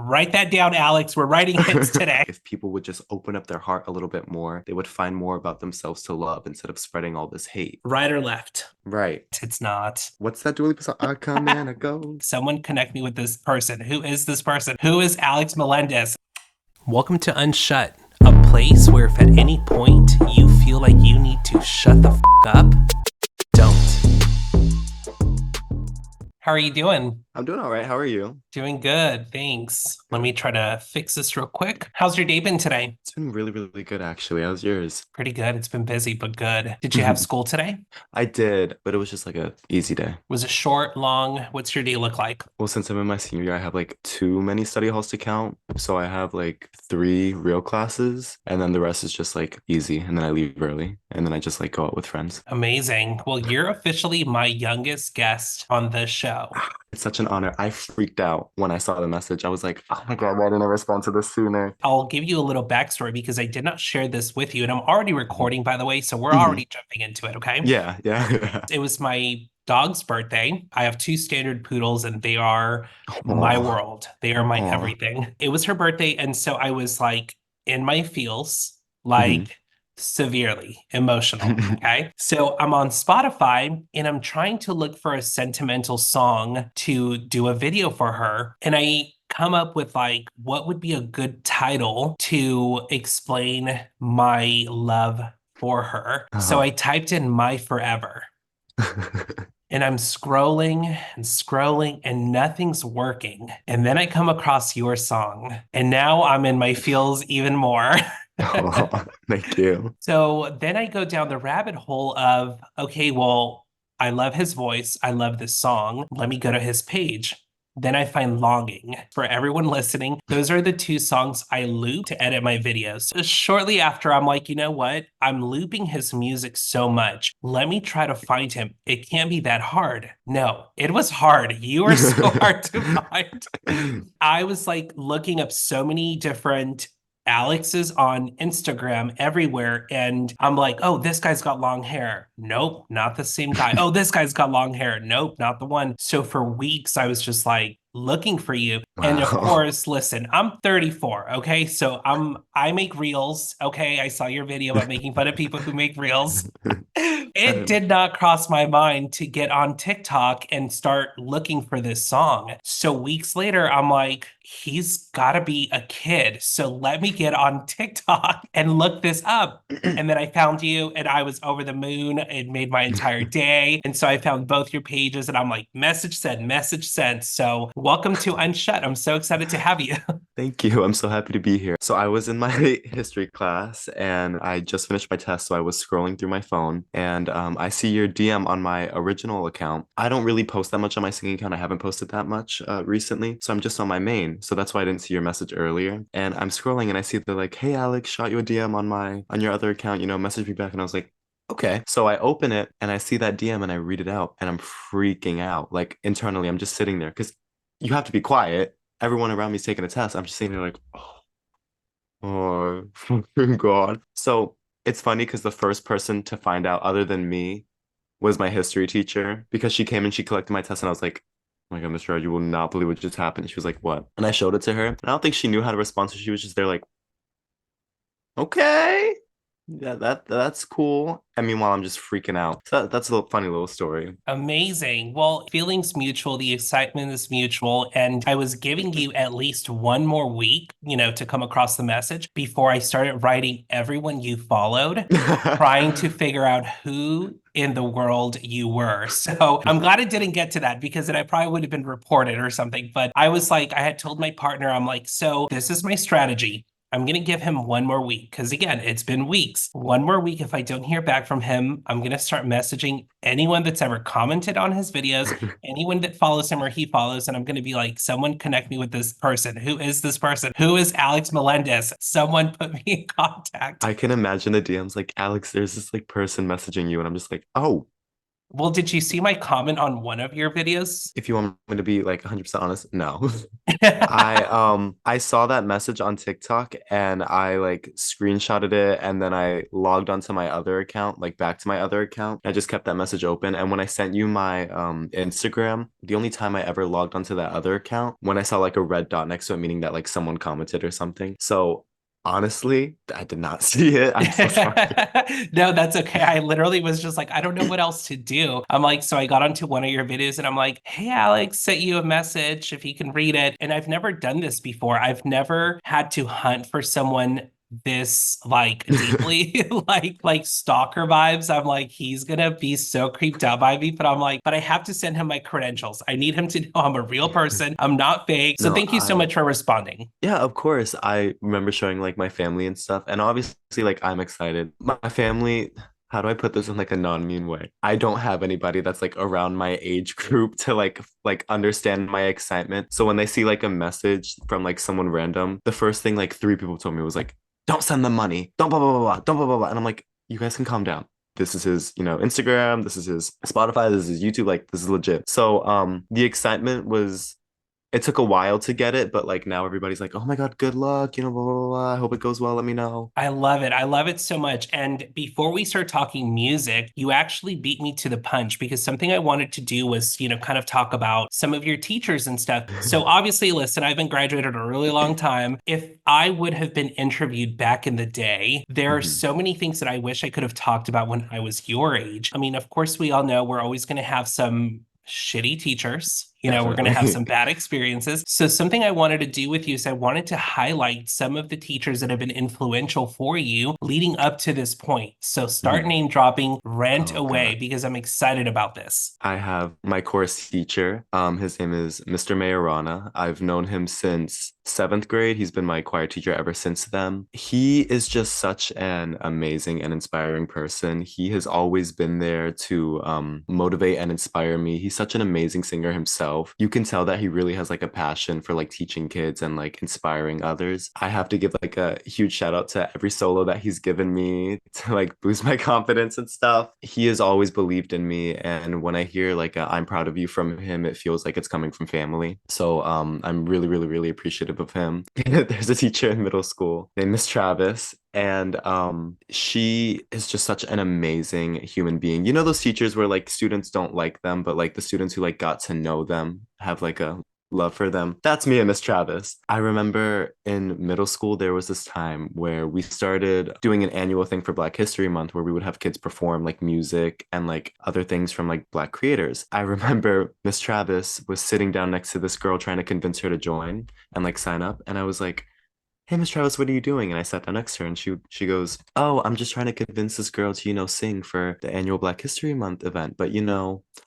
Write that down, Alex. We're writing hits today. If people would just open up their heart a little bit more, they would find more about themselves to love instead of spreading all this hate. Right or left? Right. It's not. What's that Dua Lipa song? I come and I go. Someone connect me with this person. Who is this person? Who is Alex Melendez? Welcome to Unshut, a place where if at any point you feel like you need to shut the up, don't. How are you doing? I'm doing all right. How are you? Doing good, thanks. Let me try to fix this real quick. How's your day been today? It's been really, really good, actually. How's yours? Pretty good. It's been busy, but good. Did you have school today? I did, but it was just like a easy day. Was it short, long? What's your day look like? Well, since I'm in my senior year, I have like too many study halls to count. So I have like 3 real classes, and then the rest is just like easy. And then I leave early, and then I just like go out with friends. Amazing. Well, you're officially my youngest guest on this show. It's such an honor. I freaked out when I saw the message. I was like, oh my God, why didn't I respond to this sooner? I'll give you a little backstory because I did not share this with you, and I'm already recording, by the way, so we're Mhm. already jumping into it, okay? Yeah, yeah. It was my dog's birthday. I have 2 standard poodles, and they are my Oh, world. They are my oh. everything. It was her birthday, and so I was like in my feels, Mhm. like severely emotional. Okay. So I'm on Spotify and I'm trying to look for a sentimental song to do a video for her. And I come up with like what would be a good title to explain my love for her. So Uh-huh. I typed in My Forever. And I'm scrolling and scrolling and nothing's working. And then I come across your song. And now I'm in my feels even more. Oh, thank you. So then I go down the rabbit hole of, okay, well, I love his voice. I love this song. Let me go to his page. Then I find Longing. For everyone listening, those are the 2 songs I loop to edit my videos. So shortly after, I'm like, you know what? I'm looping his music so much. Let me try to find him. It can't be that hard. No, it was hard. You are so hard to find. I was like looking up so many different Alex's on Instagram everywhere. And I'm like, oh, this guy's got long hair. Nope, not the same guy. Oh, this guy's got long hair. Nope, not the one. So for weeks, I was just like looking for you. And of Wow. course, listen, I'm 34, okay? So I make reels, okay? I saw your video about making fun of people who make reels. It Um, did not cross my mind to get on TikTok and start looking for this song. So weeks later, I'm like, he's got to be a kid. So let me get on TikTok and look this up. And then I found you and I was over the moon. It made my entire day. And so I found both your pages and I'm like, message sent, message sent. So welcome to Unshut. I'm so excited to have you. Thank you. I'm so happy to be here. So I was in my history class and I just finished my test. So I was scrolling through my phone and I see your DM on my original account. I don't really post that much on my singing account. I haven't posted that much recently. So I'm just on my main. So that's why I didn't see your message earlier. And I'm scrolling and I see they're like, hey, Alex, shot you a DM on your other account, message me back. And I was like, okay. So I open it and I see that DM and I read it out and I'm freaking out. Like internally, I'm just sitting there because you have to be quiet. Everyone around me is taking a test. I'm just sitting there like, oh, oh God. So it's funny because the first person to find out other than me was my history teacher because she came and she collected my test and I was like, oh my God, Mr. Rod, you will not believe what just happened. She was like, what? And I showed it to her. And I don't think she knew how to respond. So she was just there like, okay. Yeah, that's cool. And meanwhile, I'm just freaking out. So that's a little funny little story. Amazing. Well, feelings mutual, the excitement is mutual. And I was giving you at least one more week, to come across the message before I started writing everyone you followed, trying to figure out who in the world you were. So I'm glad it didn't get to that because then I probably would have been reported or something. But I was like, I had told my partner, I'm like, so this is my strategy. I'm going to give him one more week because, again, it's been weeks. One more week. If I don't hear back from him, I'm going to start messaging anyone that's ever commented on his videos, anyone that follows him or he follows. And I'm going to be like, someone connect me with this person. Who is this person? Who is Alex Melendez? Someone put me in contact. I can imagine the DMs like, Alex, there's this like person messaging you. And I'm just like, oh. Well, did you see my comment on one of your videos? If you want me to be like 100% honest, no. I saw that message on TikTok and I like screenshotted it and then I logged onto my other account, like back to my other account. I just kept that message open. And when I sent you my Instagram, the only time I ever logged onto that other account, when I saw like a red dot next to it, meaning that like someone commented or something. So honestly, I did not see it. I'm so sorry. No, that's okay. I literally was just like, I don't know what else to do. I'm like, so I got onto one of your videos and I'm like, hey, Alex, sent you a message if you can read it. And I've never done this before. I've never had to hunt for someone this like deeply like stalker vibes. I'm like, he's gonna be so creeped out by me, but I'm like, but I have to send him my credentials. I need him to know I'm a real person. I'm not fake. So No, thank you so much for responding. yeah, of course. I remember showing like my family and stuff. And obviously, like, I'm excited. My family, how do I put this in like a non-mean way? I don't have anybody that's like around my age group to like understand my excitement. So when they see like a message from like someone random, the first thing like three people told me was like, don't send them money. Don't blah blah blah blah. Don't blah blah blah. And I'm like, you guys can calm down. This is his, Instagram, this is his Spotify, this is his YouTube, like this is legit. So the excitement was it took a while to get it, but like now everybody's like, oh my God, good luck, blah, blah, blah. I hope it goes well. Let me know. I love it. I love it so much. And before we start talking music, you actually beat me to the punch because something I wanted to do was, kind of talk about some of your teachers and stuff. So obviously, listen, I've been graduated a really long time. If I would have been interviewed back in the day, there are Mhm. so many things that I wish I could have talked about when I was your age. I mean, of course, we all know we're always going to have some shitty teachers. We're going to have Definitely. some bad experiences. So, something I wanted to do with you is I wanted to highlight some of the teachers that have been influential for you leading up to this point. So, start Mhm. name dropping, rant Oh away God. because I'm excited about this. I have my course teacher. His name is Mr. Mayorana. I've known him since seventh grade. He's been my choir teacher ever since then. He is just such an amazing and inspiring person. He has always been there to motivate and inspire me. He's such an amazing singer himself. You can tell that he really has like a passion for like teaching kids and like inspiring others. I have to give like a huge shout out to every solo that he's given me to like boost my confidence and stuff. He has always believed in me, and when I hear like a I'm proud of you from him, it feels like it's coming from family. So I'm really, really, really appreciative of him. There's a teacher in middle school named Miss Travis, and she is just such an amazing human being. You know those teachers where like students don't like them, but like the students who like got to know them have like a love for them. That's me and Miss Travis. I remember in middle school, there was this time where we started doing an annual thing for Black History Month where we would have kids perform like music and like other things from like Black creators. I remember Miss Travis was sitting down next to this girl trying to convince her to join and like sign up. And I was like, hey, Miss Travis, what are you doing? And I sat down next to her and she goes, oh, I'm just trying to convince this girl to, sing for the annual Black History Month event. But,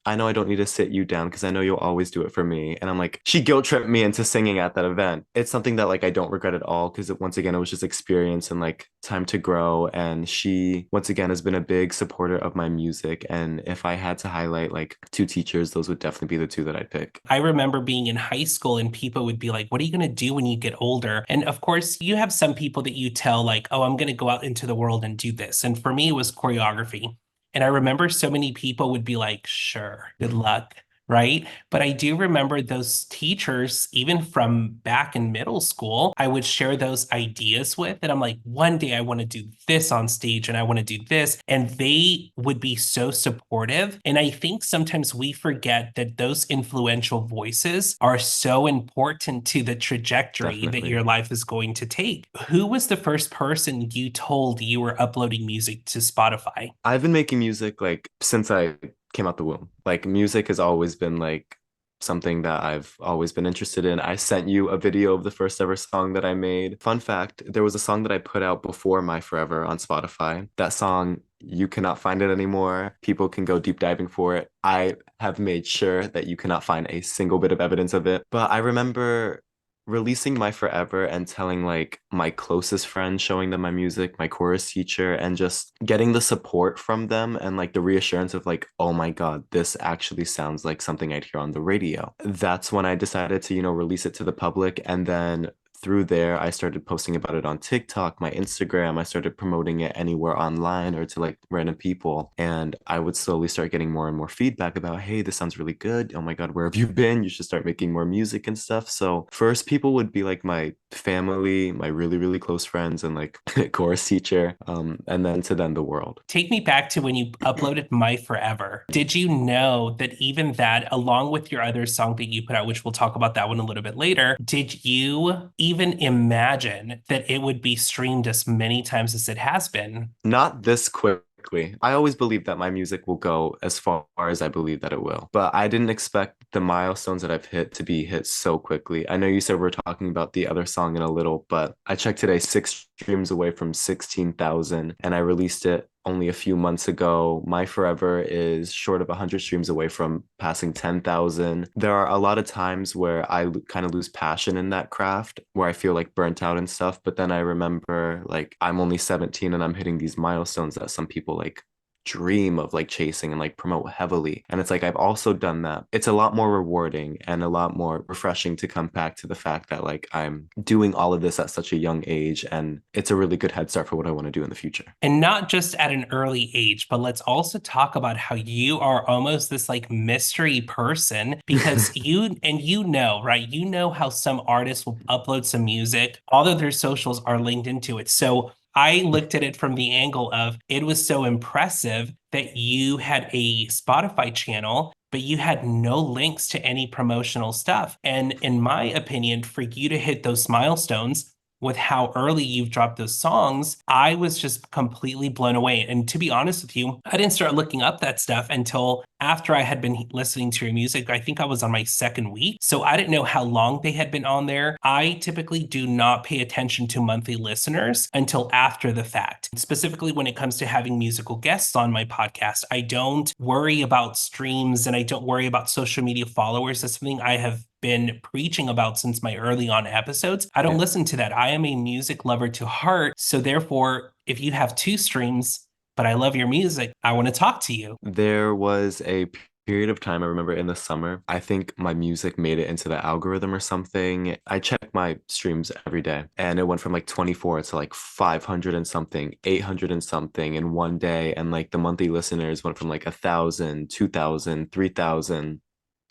I know I don't need to sit you down because I know you'll always do it for me. And I'm like, she guilt tripped me into singing at that event. It's something that like I don't regret at all because once again, it was just experience and like time to grow. And she, once again, has been a big supporter of my music. And if I had to highlight like two teachers, those would definitely be the two that I'd pick. I remember being in high school and people would be like, what are you going to do when you get older? And of course, you have some people that you tell, like, oh, I'm going to go out into the world and do this. And for me, it was choreography. And I remember so many people would be like, sure, good luck. Right. But I do remember those teachers, even from back in middle school, I would share those ideas with. And I'm like, one day I want to do this on stage and I want to do this. And they would be so supportive. And I think sometimes we forget that those influential voices are so important to the trajectory that Definitely. your life is going to take. Who was the first person you told you were uploading music to Spotify? I've been making music like since I came out the womb. Like music has always been like something that I've always been interested in. I sent you a video of the first ever song that I made. Fun fact, there was a song that I put out before My Forever on Spotify. That song, you cannot find it anymore. People can go deep diving for it. I have made sure that you cannot find a single bit of evidence of it. But I remember releasing My Forever and telling like my closest friends, showing them my music, my chorus teacher, and just getting the support from them and like the reassurance of like, oh my God, this actually sounds like something I'd hear on the radio. That's when I decided to, release it to the public. And then through there, I started posting about it on TikTok, my Instagram. I started promoting it anywhere online or to like random people. And I would slowly start getting more and more feedback about, hey, this sounds really good. Oh my God, where have you been? You should start making more music and stuff. So first, people would be like my family, my really, really close friends, and like chorus teacher. And then to then the world. Take me back to when you uploaded My Forever. Did you know that even that, along with your other song that you put out, which we'll talk about that one a little bit later, did you even imagine that it would be streamed as many times as it has been? Not this quickly. I always believe that my music will go as far as I believe that it will, but I didn't expect the milestones that I've hit to be hit so quickly. I know you said we're talking about the other song in a little, but I checked today, 6 streams away from 16,000, and I released it only a few months ago. My Forever is short of 100 streams away from passing 10,000. There are a lot of times where I kind of lose passion in that craft, where I feel like burnt out and stuff. But then I remember like I'm only 17 and I'm hitting these milestones that some people like dream of like chasing and like promote heavily. And it's like I've also done that. It's a lot more rewarding and a lot more refreshing to come back to the fact that like I'm doing all of this at such a young age, and it's a really good head start for what I want to do in the future. And not just at an early age, but let's also talk about how you are almost this like mystery person because you know, right? You know how some artists will upload some music, all of their socials are linked into it. So I looked at it from the angle of it was so impressive that you had a Spotify channel, but you had no links to any promotional stuff. And in my opinion, for you to hit those milestones, with how early you've dropped those songs, I was just completely blown away. And to be honest with you, I didn't start looking up that stuff until after I had been listening to your music. I think I was on my second week. So I didn't know how long they had been on there. I typically do not pay attention to monthly listeners until after the fact. Specifically, when it comes to having musical guests on my podcast, I don't worry about streams and I don't worry about social media followers. That's something I have been preaching about since my early on episodes. I don't Yeah. listen to that. I am a music lover to heart. So therefore, if you have 2 streams, but I love your music, I want to talk to you. There was a period of time I remember in the summer. I think my music made it into the algorithm or something. I checked my streams every day and it went from like 24 to like 500 and something, 800 and something in one day. And like the monthly listeners went from like 1,000, 2,000, 3,000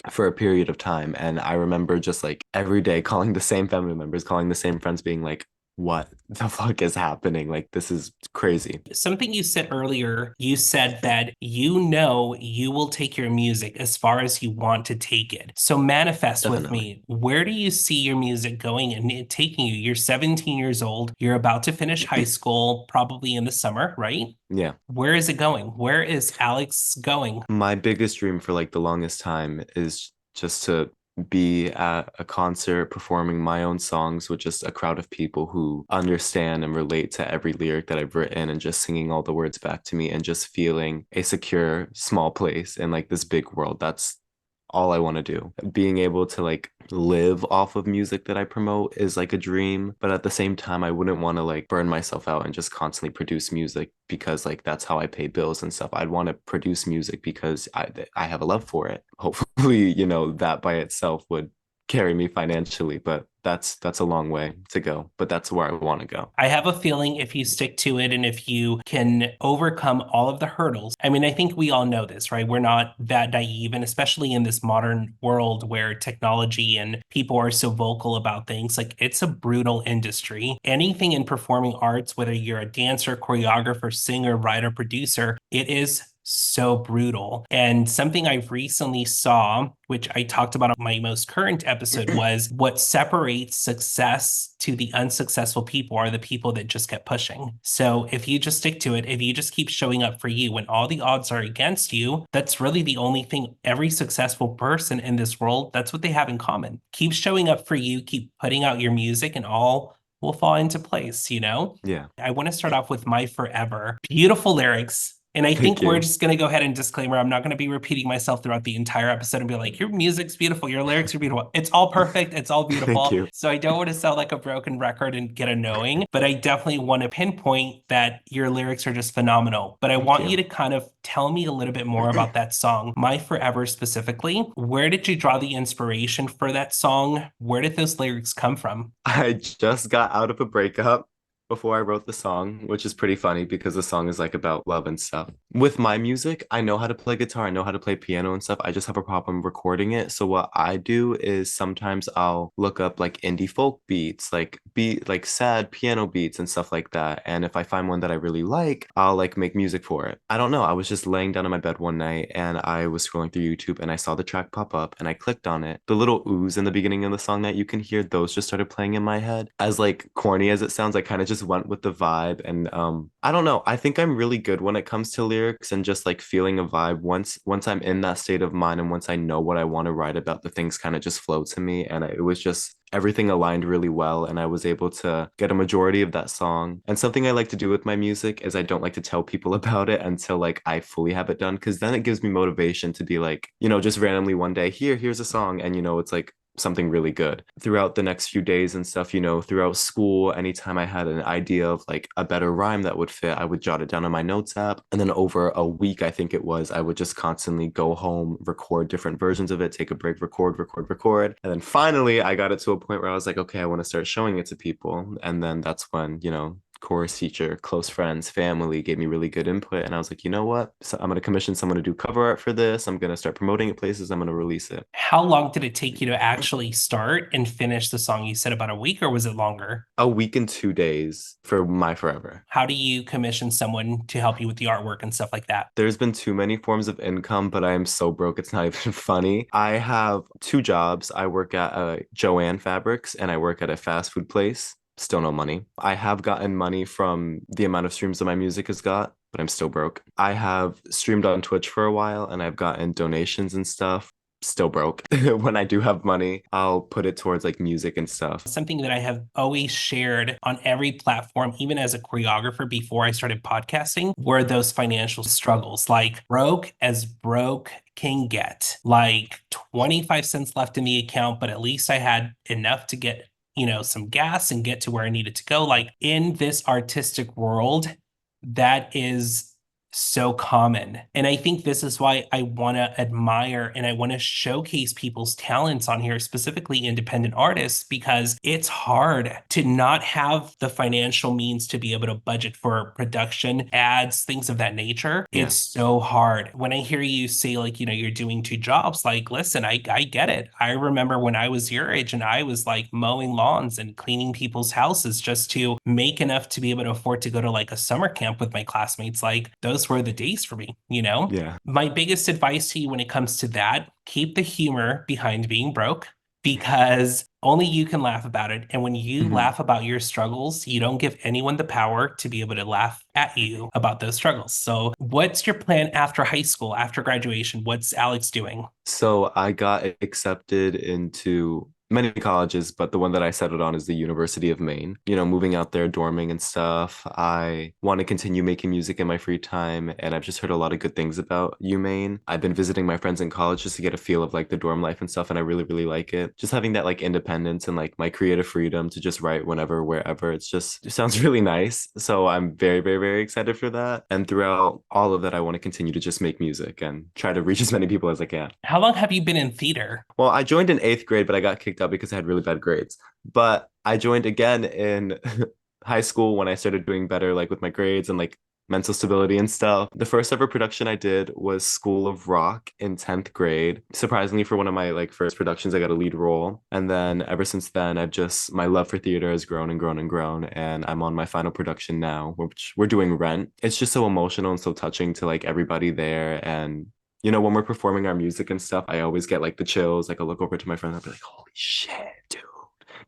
for a period of time. And I remember just like every day calling the same family members, calling the same friends, being like, what the fuck is happening? Like, this is crazy. Something you said earlier, you said that you know you will take your music as far as you want to take it. So manifest with Definitely. me. Where do you see your music going and it taking you? You're 17 years old. You're about to finish high school, probably in the summer, right? Yeah. Where is it going? Where is Alex going? My biggest dream for like the longest time is just to be at a concert performing my own songs with just a crowd of people who understand and relate to every lyric that I've written, and just singing all the words back to me and just feeling a secure small place in like this big world. That's all I want to do. Being able to like live off of music that I promote is like a dream, but at the same time, I wouldn't want to like burn myself out and just constantly produce music because like that's how I pay bills and stuff. I'd want to produce music because I have a love for it. Hopefully, you know, that by itself would carry me financially, but that's a long way to go, but that's where I want to go. I have a feeling if you stick to it and if you can overcome all of the hurdles, I mean, I think we all know this, right? We're not that naive. And especially in this modern world where technology and people are so vocal about things, like it's a brutal industry. Anything in performing arts, whether you're a dancer, choreographer, singer, writer, producer, it is so brutal. And something I recently saw, which I talked about on my most current episode, was what separates success to the unsuccessful people are the people that just kept pushing. So if you just stick to it, if you just keep showing up for you when all the odds are against you, that's really the only thing every successful person in this world, that's what they have in common. Keep showing up for you, keep putting out your music, and all will fall into place, you know? Yeah. I want to start off with My Forever. Beautiful lyrics, And I Thank think we're you. just going to go ahead and disclaimer. I'm not going to be repeating myself throughout the entire episode and be like, your music's beautiful, your lyrics are beautiful. It's all perfect, it's all Thank beautiful. you. So I don't want to sound like a broken record and get annoying, but I definitely want to pinpoint that your lyrics are just phenomenal. But I Thank want you you. to kind of tell me a little bit more about that song, My Forever specifically. Where did you draw the inspiration for that song? Where did those lyrics come from? I just got out of a breakup before I wrote the song, which is pretty funny because the song is like about love and stuff. With my music, I know how to play guitar, I know how to play piano and stuff. I just have a problem recording it. So what I do is sometimes I'll look up like indie folk beats, like sad piano beats and stuff like that. And if I find one that I really like, I'll like make music for it. I don't know. I was just laying down in my bed one night and I was scrolling through YouTube and I saw the track pop up and I clicked on it. The little oohs in the beginning of the song that you can hear, those just started playing in my head. As like corny as it sounds, I kind of just went with the vibe. And I don't know. I think I'm really good when it comes to lyrics and just like feeling a vibe. Once I'm in that state of mind and once I know what I want to write about, the things kind of just flow to me. And it was just everything aligned really well and I was able to get a majority of that song. And something I like to do with my music is I don't like to tell people about it until like I fully have it done because then it gives me motivation to be like, just randomly one day, here's a song and it's like something really good. Throughout the next few days and stuff, throughout school, anytime I had an idea of like a better rhyme that would fit, I would jot it down on my notes app. And then over a week, I think it was, I would just constantly go home, record different versions of it, take a break, record. And then finally, I got it to a point where I was like, okay, I want to start showing it to people. And then that's when, chorus teacher, close friends, family gave me really good input. And I was like, you know what? So I'm going to commission someone to do cover art for this. I'm going to start promoting it places. I'm going to release it. How long did it take you to actually start and finish the song? You said about a week, or was it longer? A week and 2 days for My Forever. How do you commission someone to help you with the artwork and stuff like that? There's been too many forms of income, but I am so broke, it's not even funny. I have two jobs. I work at Joanne Fabrics and I work at a fast food place. Still no money. I have gotten money from the amount of streams that my music has got, but I'm still broke. I have streamed on Twitch for a while and I've gotten donations and stuff. Still broke. When I do have money, I'll put it towards like music and stuff. Something that I have always shared on every platform, even as a choreographer before I started podcasting, were those financial struggles. Like broke as broke can get. Like 25 cents left in the account, but at least I had enough to get some gas and get to where I needed to go. Like in this artistic world, that is so common. And I think this is why I want to admire and I want to showcase people's talents on here, specifically independent artists, because it's hard to not have the financial means to be able to budget for production, ads, things of that nature. Yeah. It's so hard. When I hear you say like, you're doing two jobs, like, listen, I get it. I remember when I was your age and I was like mowing lawns and cleaning people's houses just to make enough to be able to afford to go to like a summer camp with my classmates. Like those were the days for me, Yeah. My biggest advice to you when it comes to that, keep the humor behind being broke because only you can laugh about it. And when you laugh about your struggles, you don't give anyone the power to be able to laugh at you about those struggles. So what's your plan after high school, after graduation? What's Alex doing? So I got accepted into many colleges, but the one that I settled on is the University of Maine. Moving out there, dorming and stuff. I want to continue making music in my free time, and I've just heard a lot of good things about UMaine. I've been visiting my friends in college just to get a feel of like the dorm life and stuff, and I really, really like it. Just having that like independence and like my creative freedom to just write whenever, wherever. It sounds really nice. So I'm very, very, very excited for that. And throughout all of that, I want to continue to just make music and try to reach as many people as I can. How long have you been in theater? Well, I joined in eighth grade, but I got kicked out because I had really bad grades. But I joined again in high school when I started doing better, like with my grades and like mental stability and stuff. The first ever production I did was School of Rock in 10th grade. Surprisingly, for one of my like first productions, I got a lead role. And then ever since then, my love for theater has grown and grown and grown. And I'm on my final production now, which we're doing Rent. It's just so emotional and so touching to like everybody there. And when we're performing our music and stuff, I always get like the chills. Like I'll look over to my friend and I'll be like, holy shit, dude.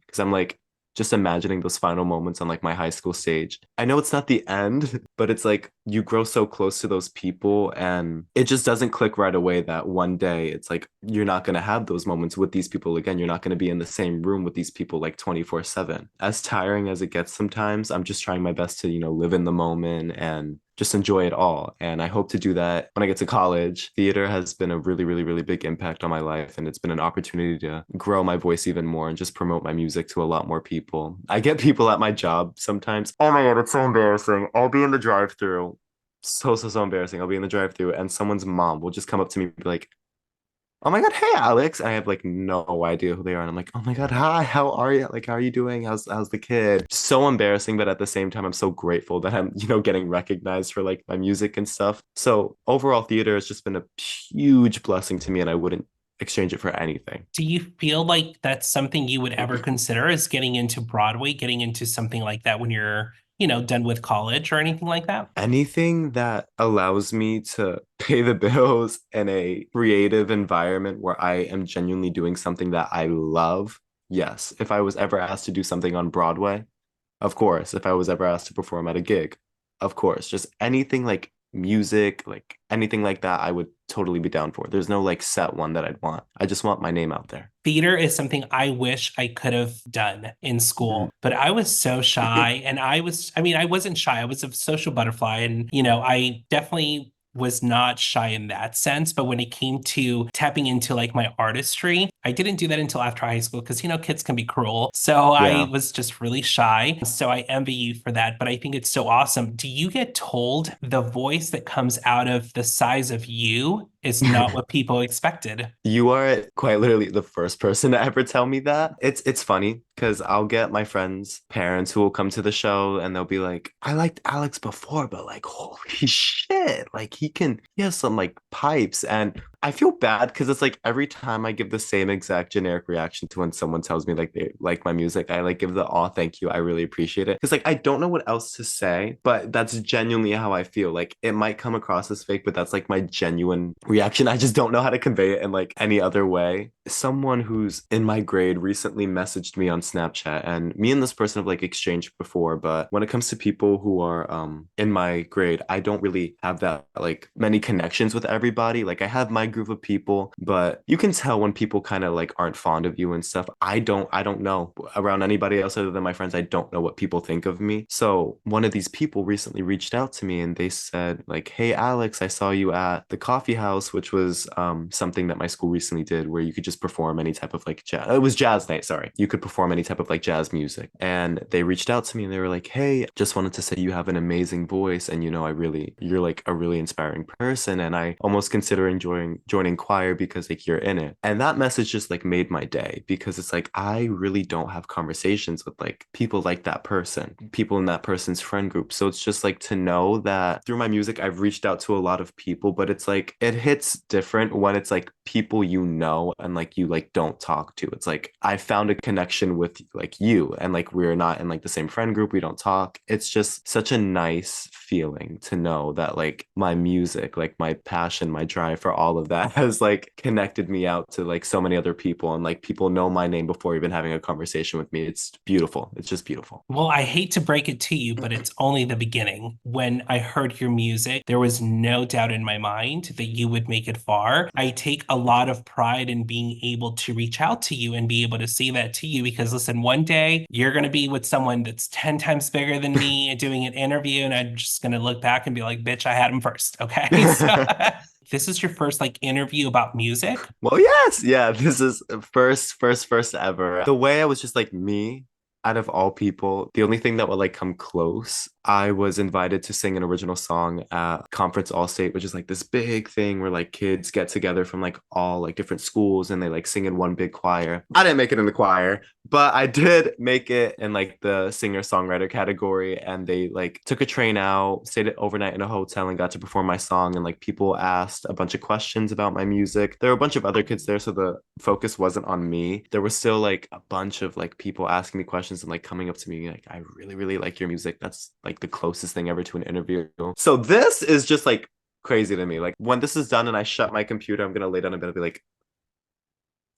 Because I'm like just imagining those final moments on like my high school stage. I know it's not the end, but it's like you grow so close to those people, and it just doesn't click right away that one day it's like you're not going to have those moments with these people again. You're not going to be in the same room with these people like 24/7. As tiring as it gets sometimes, I'm just trying my best to, live in the moment and just enjoy it all. And I hope to do that when I get to college. Theater has been a really, really, really big impact on my life. And it's been an opportunity to grow my voice even more and just promote my music to a lot more people. I get people at my job sometimes. Oh my God, it's so embarrassing. I'll be in the drive-through. So embarrassing. I'll be in the drive-through and someone's mom will just come up to me and be like, oh my God, hey Alex. I have like no idea who they are. And I'm like, oh my God, hi, how are you? Like, how are you doing? How's the kid? So embarrassing, but at the same time, I'm so grateful that I'm, getting recognized for like my music and stuff. So overall, theater has just been a huge blessing to me, and I wouldn't exchange it for anything. Do you feel like that's something you would ever consider as getting into Broadway, getting into something like that when you're, done with college or anything like that? Anything that allows me to pay the bills in a creative environment where I am genuinely doing something that I love. Yes. If I was ever asked to do something on Broadway, of course. If I was ever asked to perform at a gig, of course. Just anything like music, like anything like that, I would totally be down for. There's no like set one that I'd want. I just want my name out there. Theater is something I wish I could have done in Mhm. school, but I was so shy. And I wasn't shy. I was a social butterfly. And, I definitely was not shy in that sense. But when it came to tapping into like my artistry, I didn't do that until after high school because, kids can be cruel. So I Yeah. was just really shy. So I envy you for that. But I think it's so awesome. Do you get told the voice that comes out of the size of you is not what people expected? You are quite literally the first person to ever tell me that. It's funny because I'll get my friends' parents who will come to the show and they'll be like, I liked Alex before, but like, holy shit, like he has some like pipes. And I feel bad because it's like every time I give the same exact generic reaction to when someone tells me like they like my music, I like give the aw, thank you. I really appreciate it. Because like I don't know what else to say, but that's genuinely how I feel. Like it might come across as fake, but that's like my genuine reaction. I just don't know how to convey it in like any other way. Someone who's in my grade recently messaged me on Snapchat, and me and this person have like exchanged before, but when it comes to people who are in my grade, I don't really have that like many connections with everybody. Like I have my group of people, but you can tell when people kind of like aren't fond of you and stuff. I don't know around anybody else other than my friends. I don't know what people think of me. So one of these people recently reached out to me and they said like, hey Alex, I saw you at the coffee house, which was something that my school recently did where you could just perform any type of like jazz. It was jazz night, sorry. You could perform any type of like jazz music. And they reached out to me and they were like, hey, just wanted to say you have an amazing voice, and you're like a really inspiring person, and I almost consider enjoying joining choir because like you're in it. And that message just like made my day because it's like I really don't have conversations with like people like that person, people in that person's friend group. So it's just like to know that through my music I've reached out to a lot of people, but it's like it hits different when it's like people and like you like don't talk to. It's like I found a connection with like you, and like we're not in like the same friend group, we don't talk. It's just such a nice feeling to know that like my music, like my passion, my drive for all of that has like connected me out to like so many other people, and like people know my name before even having a conversation with me. It's beautiful. It's just beautiful. Well, I hate to break it to you, but it's only the beginning. When I heard your music, there was no doubt in my mind that you would make it far. I take a lot of pride in being able to reach out to you and be able to say that to you because, listen, one day you're going to be with someone that's 10 times bigger than me and doing an interview, and I'm just going to look back and be like, bitch, I had him first. Okay. So this is your first like interview about music. Well, yes, yeah, this is first ever. The way I was just like me, out of all people, the only thing that would like come close, I was invited to sing an original song at Conference All State, which is like this big thing where like kids get together from like all like different schools and they like sing in one big choir. I didn't make it in the choir, but I did make it in like the singer-songwriter category. And they like took a train out, stayed overnight in a hotel, and got to perform my song. And like people asked a bunch of questions about my music. There were a bunch of other kids there, so the focus wasn't on me. There was still like a bunch of like people asking me questions and like coming up to me like, I really, really like your music. That's like the closest thing ever to an interview. So this is just like crazy to me. Like when this is done and I shut my computer, I'm gonna lay down in bed and be like,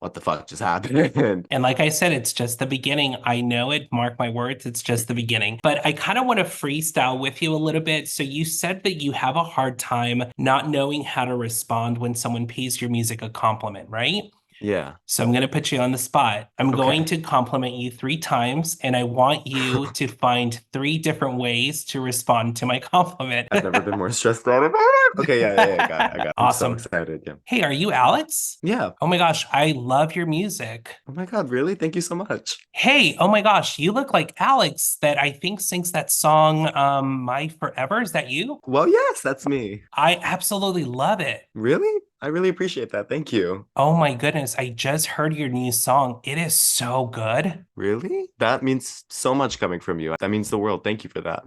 what the fuck just happened? And like I said, it's just the beginning. I know it, mark my words, it's just the beginning. But I kind of want to freestyle with you a little bit. So you said that you have a hard time not knowing how to respond when someone pays your music a compliment, right? Yeah. So I'm going to put you on the spot. I'm going Okay. to compliment you 3 times, and I want you to find 3 different ways to respond to my compliment. I've never been more stressed out about it. Okay, yeah, got it. I got it. I'm so Awesome. excited. Yeah. Hey, are you Alex? Yeah. Oh my gosh, I love your music. Oh my God, really? Thank you so much. Hey, oh my gosh, you look like Alex that I think sings that song, My Forever. Is that you? Well, yes, that's me. I absolutely love it. Really? I really appreciate that. Thank you. Oh my goodness, I just heard your new song. It is so good. Really? That means so much coming from you. That means the world. Thank you for that.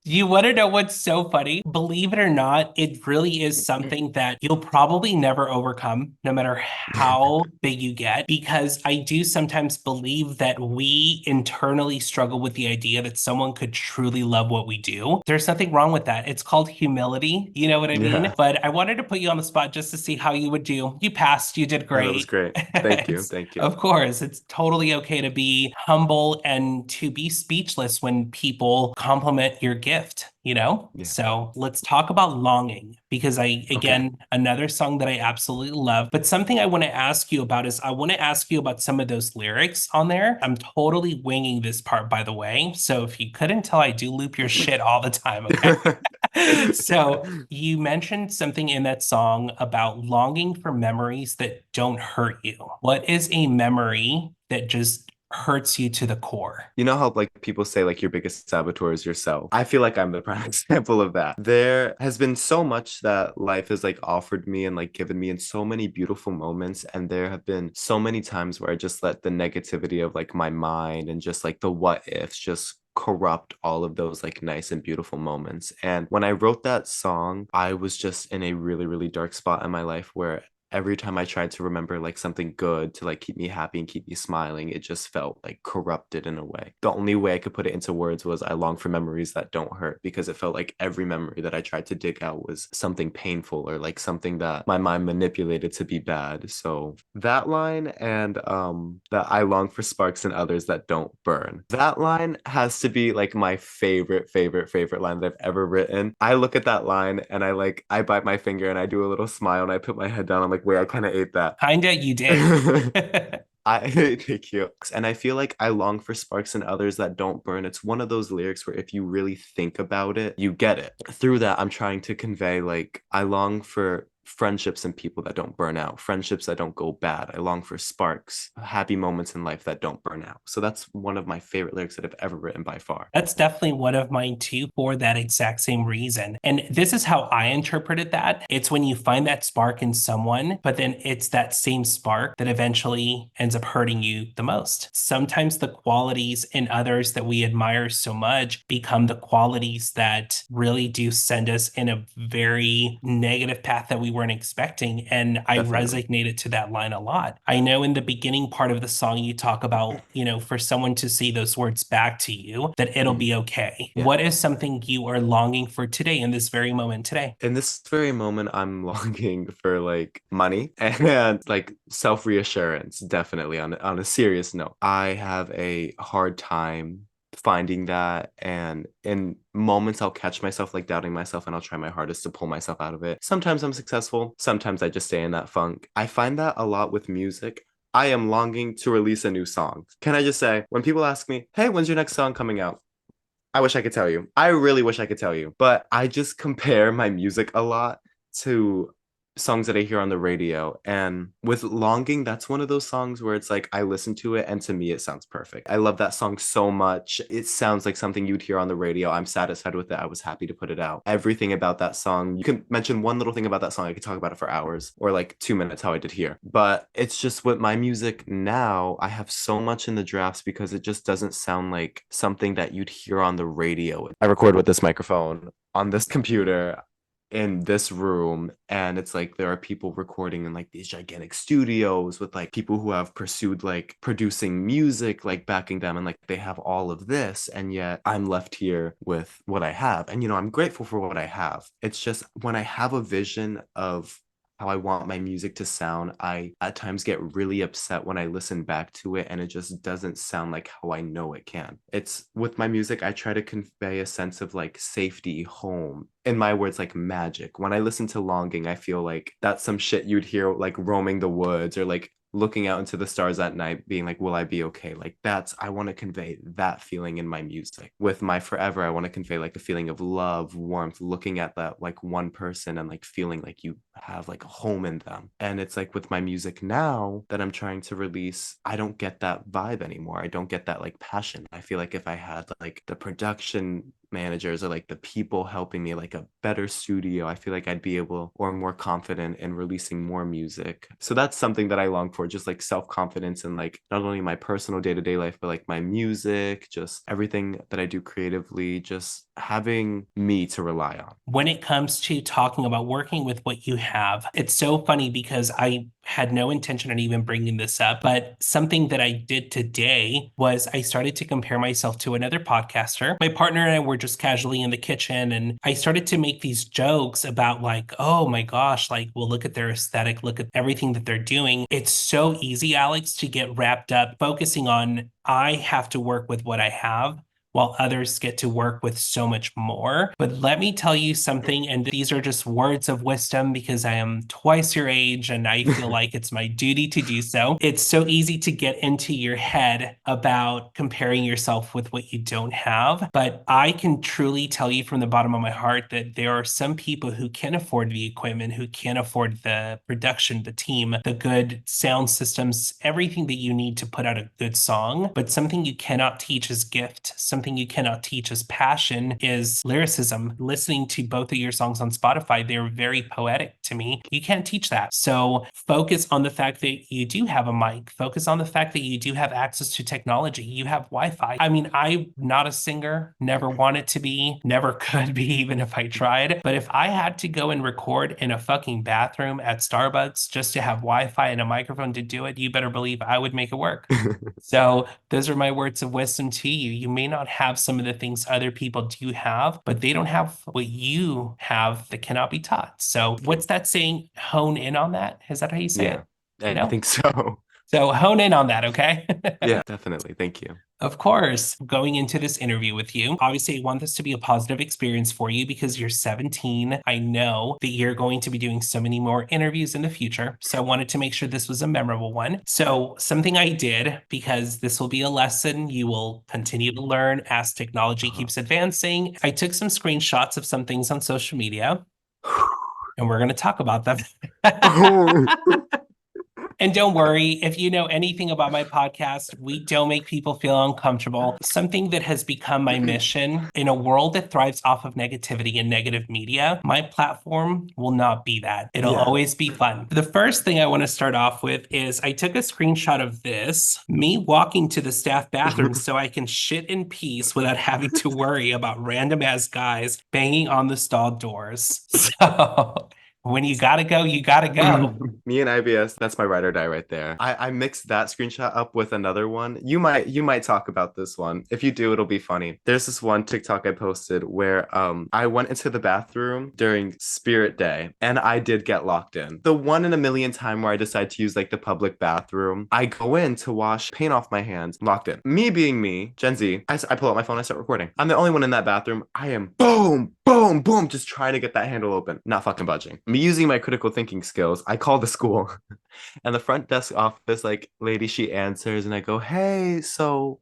You want to know what's so funny? Believe it or not, it really is something that you'll probably never overcome, no matter how big you get, because I do sometimes believe that we internally struggle with the idea that someone could truly love what we do. There's nothing wrong with that. It's called humility. You know what I mean? Yeah. But I wanted to put you on the spot just to see how you would do. You passed, you did Yeah, that was great. great. Thank you. It's, Thank you. of course, it's totally okay to be humble and to be speechless when people compliment your gift, you know? Yeah. So let's talk about Longing, because Okay. again, another song that I absolutely love. But something I want to ask you about is I want to ask you about some of those lyrics on there. I'm totally winging this part, by the way. So if you couldn't tell, I do loop your shit all the time, okay? So you mentioned something in that song about longing for memories that don't hurt you. What is a memory that just hurts you to the core? You know how like people say like your biggest saboteur is yourself? I feel like I'm the prime example of that. There has been so much that life has like offered me and like given me in so many beautiful moments. And there have been so many times where I just let the negativity of like my mind and just like the what ifs just corrupt all of those like nice and beautiful moments. And when I wrote that song, I was just in a really, really dark spot in my life where every time I tried to remember like something good to like keep me happy and keep me smiling, it just felt like corrupted in a way. The only way I could put it into words was I long for memories that don't hurt, because it felt like every memory that I tried to dig out was something painful or like something that my mind manipulated to be bad. So that line and that I long for sparks in others that don't burn. That line has to be like my favorite line that I've ever written. I look at that line and I bite my finger and I do a little smile and I put my head down. I'm like, wait, I kind of ate that. Kinda, you did. I thank you. And I feel like I long for sparks in others that don't burn. It's one of those lyrics where if you really think about it, you get it. Through that, I'm trying to convey like I long for friendships and people that don't burn out, friendships that don't go bad. I long for sparks, happy moments in life that don't burn out. So that's one of my favorite lyrics that I've ever written by far. That's definitely one of mine too, for that exact same reason. And this is how I interpreted that. It's when you find that spark in someone, but then it's that same spark that eventually ends up hurting you the most. Sometimes the qualities in others that we admire so much become the qualities that really do send us in a very negative path that we weren't expecting. And I Definitely. resonated to that line a lot. I know in the beginning part of the song, you talk about, for someone to say those words back to you, that it'll Mhm. be okay. Yeah. What is something you are longing for today in this very moment today? In this very moment, I'm longing for like money and like self-reassurance, definitely on a serious note. I have a hard time finding that, and in moments I'll catch myself like doubting myself and I'll try my hardest to pull myself out of it. Sometimes I'm successful, sometimes I just stay in that funk. I find that a lot with music. I am longing to release a new song. Can I just say, when people ask me, "Hey, when's your next song coming out?" I wish I could tell you. I really wish I could tell you, but I just compare my music a lot to songs that I hear on the radio. And with Longing, that's one of those songs where it's like I listen to it and to me it sounds perfect. I love that song so much. It sounds like something you'd hear on the radio. I'm satisfied with it. I was happy to put it out. Everything about that song, you can mention one little thing about that song, I could talk about it for hours or like 2 minutes, how I did here. But it's just with my music now, I have so much in the drafts because it just doesn't sound like something that you'd hear on the radio. I record with this microphone on this computer in this room, and it's like there are people recording in like these gigantic studios with like people who have pursued like producing music like backing them, and like they have all of this, and yet I'm left here with what I have. And I'm grateful for what I have. It's just when I have a vision of how I want my music to sound, I at times get really upset when I listen back to it and it just doesn't sound like how I know it can. It's with my music, I try to convey a sense of like safety, home. In my words, like magic. When I listen to Longing, I feel like that's some shit you'd hear like roaming the woods or like looking out into the stars at night being like, will I be okay? Like that's, I want to convey that feeling in my music. With my Forever, I want to convey like a feeling of love, warmth, looking at that like one person and like feeling like you have like a home in them. And it's like with my music now that I'm trying to release, I don't get that vibe anymore. I don't get that like passion. I feel like if I had like the production managers or like the people helping me like a better studio, I feel like I'd be able or more confident in releasing more music. So that's something that I long for, just like self-confidence in like not only my personal day-to-day life but like my music, just everything that I do creatively, just having me to rely on. When it comes to talking about working with what you have, it's so funny because I had no intention on even bringing this up, but something that I did today was I started to compare myself to another podcaster. My partner and I were just casually in the kitchen, and I started to make these jokes about like, oh my gosh, like, well, look at their aesthetic, look at everything that they're doing. It's so easy, Alex, to get wrapped up focusing on I have to work with what I have, while others get to work with so much more. But let me tell you something, and these are just words of wisdom because I am twice your age and I feel like it's my duty to do so. It's so easy to get into your head about comparing yourself with what you don't have. But I can truly tell you from the bottom of my heart that there are some people who can afford the equipment, who can afford the production, the team, the good sound systems, everything that you need to put out a good song. But something you cannot teach is gift. Something you cannot teach is passion, is lyricism. Listening to both of your songs on Spotify, they're very poetic to me. You can't teach that. So focus on the fact that you do have a mic. Focus on the fact that you do have access to technology. You have Wi-Fi. I mean, I'm not a singer, never wanted to be, never could be, even if I tried. But if I had to go and record in a fucking bathroom at Starbucks just to have Wi-Fi and a microphone to do it, you better believe I would make it work. So those are my words of wisdom to you. You may not have some of the things other people do have, but they don't have what you have that cannot be taught. So what's that saying? Hone in on that? Is that how you say Yeah, it? I No? think so. So hone in on that, okay? Yeah, definitely. Thank you. Of course, going into this interview with you, obviously, I want this to be a positive experience for you because you're 17. I know that you're going to be doing so many more interviews in the future. So I wanted to make sure this was a memorable one. So, something I did, because this will be a lesson you will continue to learn as technology Uh-huh. keeps advancing, I took some screenshots of some things on social media and we're going to talk about them. Oh. And don't worry, if you know anything about my podcast, we don't make people feel uncomfortable. Something that has become my mission in a world that thrives off of negativity and negative media, my platform will not be that. It'll Yeah. always be fun. The first thing I want to start off with is I took a screenshot of this, me walking to the staff bathroom so I can shit in peace without having to worry about random ass guys banging on the stall doors. So when you gotta go, you gotta go. Me and IBS, that's my ride or die right there. I mixed that screenshot up with another one. You might talk about this one. If you do, it'll be funny. There's this one TikTok I posted where I went into the bathroom during Spirit Day and I did get locked in. The one in a million time where I decide to use like the public bathroom. I go in to wash paint off my hands, locked in. Me being me, Gen Z, I pull out my phone, I start recording. I'm the only one in that bathroom. I am boom, boom, boom, just trying to get that handle open, not fucking budging. Me using my critical thinking skills, I call the school and the front desk office, like, lady, she answers, and I go, hey, so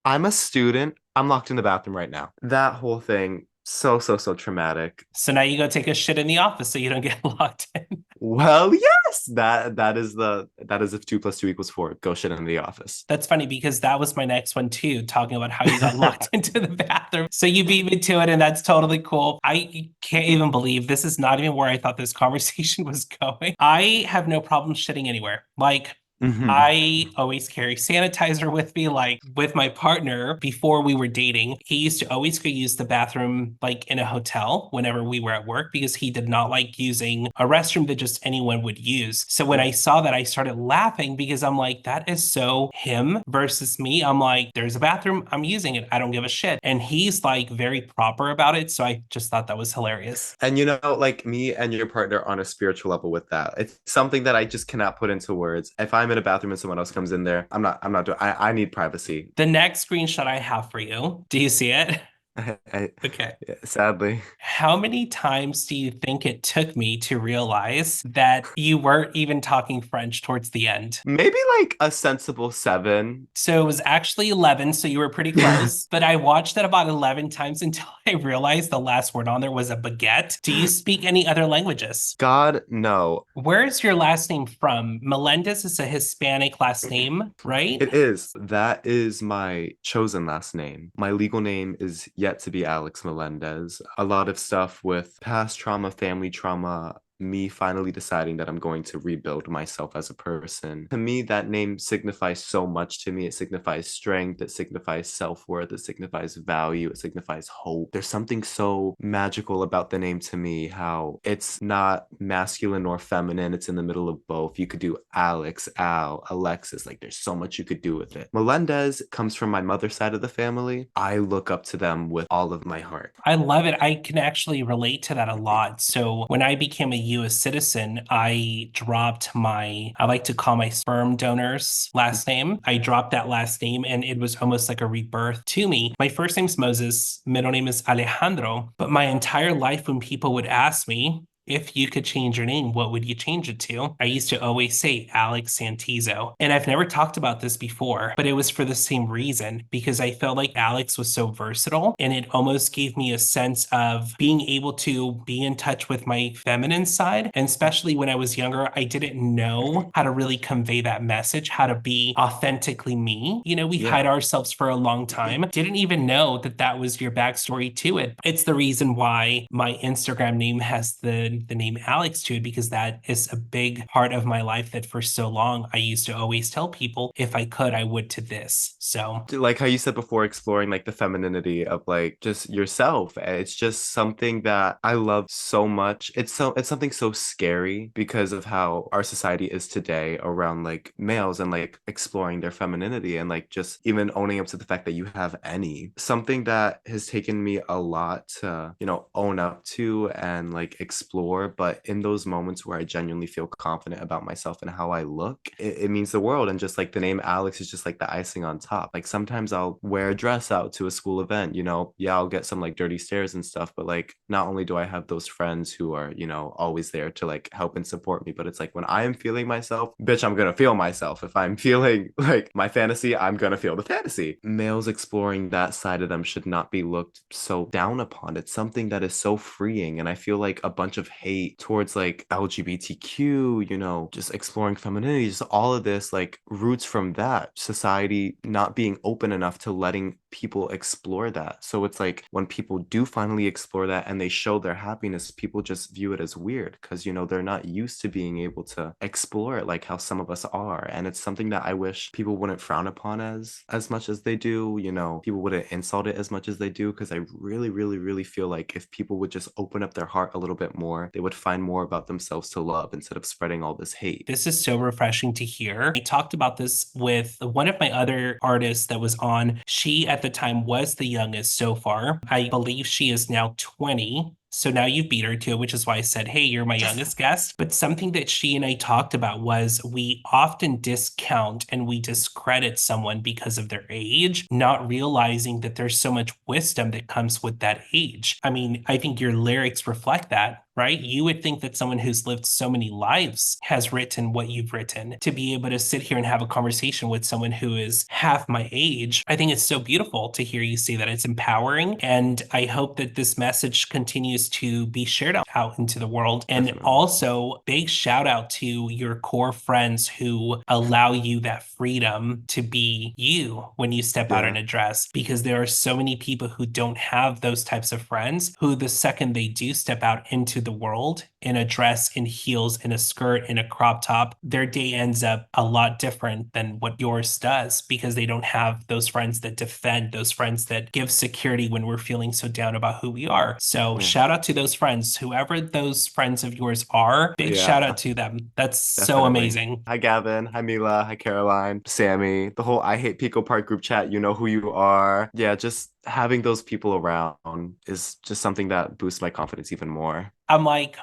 I'm a student. I'm locked in the bathroom right now. That whole thing, so traumatic. So now you go take a shit in the office so you don't get locked in. Well, yes, that is if 2 + 2 = 4. Go shit in the office. That's funny because that was my next one too, talking about how you got locked into the bathroom. So you beat me to it, and that's totally cool. I can't even believe this is not even where I thought this conversation was going. I have no problem shitting anywhere. Like, Hmm. I always carry sanitizer with me, like with my partner before we were dating. He used to always go use the bathroom like in a hotel whenever we were at work because he did not like using a restroom that just anyone would use. So when I saw that, I started laughing because I'm like, that is so him versus me. I'm like, there's a bathroom, I'm using it. I don't give a shit. And he's like very proper about it. So I just thought that was hilarious. And like me and your partner on a spiritual level with that. It's something that I just cannot put into words. If I'm in a bathroom and someone else comes in there, I'm not doing I need privacy. The next screenshot I have for you, do you see it? I, Okay. yeah, sadly. How many times do you think it took me to realize that you weren't even talking French towards the end? Maybe like a sensible seven. So it was actually 11, so you were pretty close. But I watched it about 11 times until I realized the last word on there was a baguette. Do you speak any other languages? God, no. Where is your last name from? Melendez is a Hispanic last name, right? It is. That is my chosen last name. My legal name is yet to be Alex Melendez. A lot of stuff with past trauma, family trauma, me finally deciding that I'm going to rebuild myself as a person. To me, that name signifies so much to me. It signifies strength, it signifies self-worth, it signifies value, it signifies hope. There's something so magical about the name to me, how it's not masculine or feminine, it's in the middle of both. You could do Alex, Al, Alexis, like there's so much you could do with it. Melendez comes from my mother's side of the family. I look up to them with all of my heart. I love it. I can actually relate to that a lot. So when I became a US citizen, I dropped I like to call my sperm donor's last name. I dropped that last name and it was almost like a rebirth to me. My first name's Moses, middle name is Alejandro, but my entire life when people would ask me, if you could change your name, what would you change it to? I used to always say Alex Santizo. And I've never talked about this before, but it was for the same reason because I felt like Alex was so versatile and it almost gave me a sense of being able to be in touch with my feminine side. And especially when I was younger, I didn't know how to really convey that message, how to be authentically me. You know, we hide Yeah. ourselves for a long time. Didn't even know that that was your backstory to it. It's the reason why my Instagram name has the name Alex to it because that is a big part of my life that for so long I used to always tell people if I could I would to this. So Like how you said before, exploring like the femininity of like just yourself. It's just something that I love so much. It's something so scary because of how our society is today around like males and like exploring their femininity and like just even owning up to the fact that you have any. Something that has taken me a lot to, own up to and like explore. But in those moments where I genuinely feel confident about myself and how I look, it means the world. And just like the name Alex is just like the icing on top. Like sometimes I'll wear a dress out to a school event, yeah, I'll get some like dirty stares and stuff, but like not only do I have those friends who are, always there to like help and support me, but it's like when I am feeling myself, bitch, I'm gonna feel myself. If I'm feeling like my fantasy, I'm gonna feel the fantasy. Males exploring that side of them should not be looked so down upon. It's something that is so freeing. And I feel like a bunch of hate towards like LGBTQ, just exploring femininity, just all of this like roots from that society not being open enough to letting people explore that. So it's like when people do finally explore that and they show their happiness, people just view it as weird because, they're not used to being able to explore it like how some of us are. And it's something that I wish people wouldn't frown upon as much as they do, people wouldn't insult it as much as they do because I really, really, really feel like if people would just open up their heart a little bit more, they would find more about themselves to love instead of spreading all this hate. this is so refreshing to hear. I talked about this with one of my other artists that was on. She at the time was the youngest so far. I believe she is now 20. So now you've beat her to it, which is why I said, hey, you're my Yes. youngest guest. But something that she and I talked about was we often discount and we discredit someone because of their age, not realizing that there's so much wisdom that comes with that age. I mean, I think your lyrics reflect that. Right? You would think that someone who's lived so many lives has written what you've written. To be able to sit here and have a conversation with someone who is half my age, I think it's so beautiful to hear you say that. It's empowering. And I hope that this message continues to be shared out into the world. And Definitely. also, big shout out to your core friends who allow you that freedom to be you when you step out in Yeah. a dress, because there are so many people who don't have those types of friends who, the second they do step out into the world, in a dress, in heels, in a skirt, in a crop top, their day ends up a lot different than what yours does because they don't have those friends that defend, those friends that give security when we're feeling so down about who we are. So Yeah. shout out to those friends, whoever those friends of yours are, big Yeah, shout out to them. That's so definitely. amazing. Hi, Gavin. Hi, Mila. Hi, Caroline. Sammy. The whole I Hate Pico Park group chat. You know who you are. Yeah, just having those people around is just something that boosts my confidence even more. I'm like,